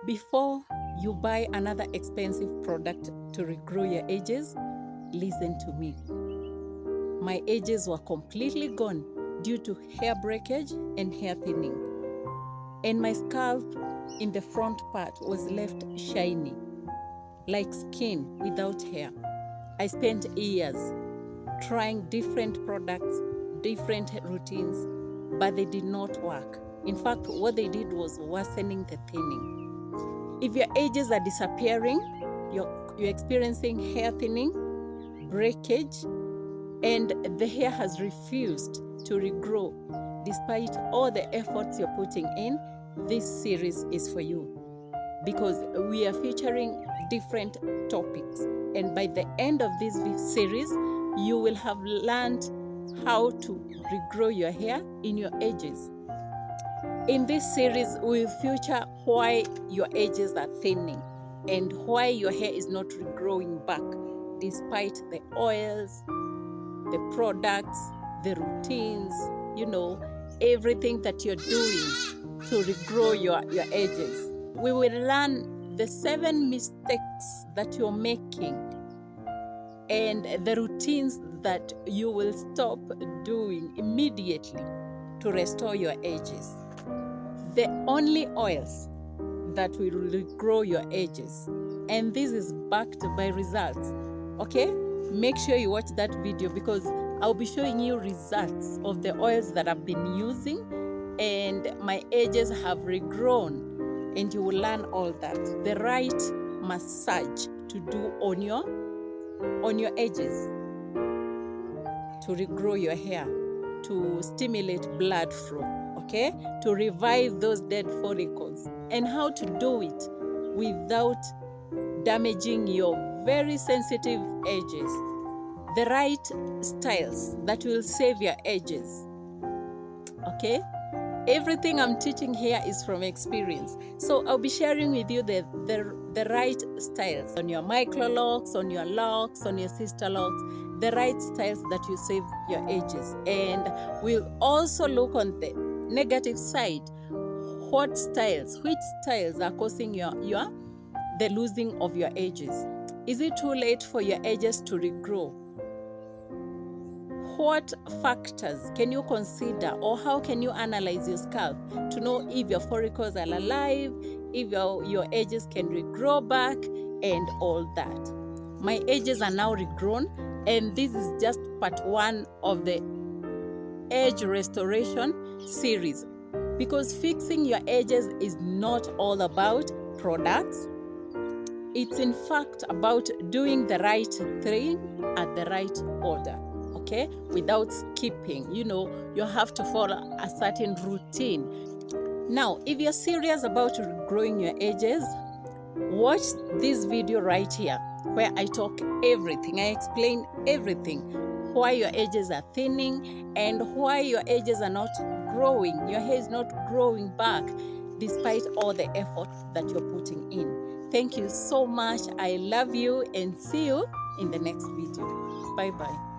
Before you buy another expensive product to regrow your edges, listen to me. My edges were completely gone due to hair breakage and hair thinning. And my scalp in the front part was left shiny, like skin without hair. I spent years trying different products, different routines, but they did not work. In fact, what they did was worsening the thinning. If your edges are disappearing, you're experiencing hair thinning, breakage, and the hair has refused to regrow despite all the efforts you're putting in, this series is for you, because we are featuring different topics, and by the end of this series you will have learned how to regrow your hair in your edges. In this series we will feature why your edges are thinning and why your hair is not regrowing back despite the oils, the products, the routines, everything that you're doing to regrow your edges. We will learn the 7 mistakes that you're making and the routines that you will stop doing immediately to restore your edges. The only oils that will regrow your edges, and this is backed by results. Okay, make sure you watch that video because I'll be showing you results of the oils that I've been using, and my edges have regrown, and you will learn all that. The right massage to do on your edges to regrow your hair, to stimulate blood flow, okay, to revive those dead follicles, and how to do it without damaging your very sensitive edges. The right styles that will save your edges. Okay? Everything I'm teaching here is from experience. So I'll be sharing with you the right styles on your micro locks, on your locks, on your sister locks, the right styles that will save your edges. And we'll also look on the negative side. Which styles are causing the losing of your edges? Is it too late for your edges to regrow? What factors can you consider, or how can you analyze your scalp to know if your follicles are alive, if your edges can regrow back, and all that? My edges are now regrown, and this is just part 1 of the edge restoration series, because fixing your edges is not all about products. It's in fact about doing the right thing at the right order, okay? Without skipping, you have to follow a certain routine. Now, if you're serious about growing your edges, watch this video right here where I talk everything. I explain everything. Why your edges are thinning and why your edges are not growing. Your hair is not growing back despite all the effort that you're putting in. Thank you so much. I love you and see you in the next video. Bye-bye.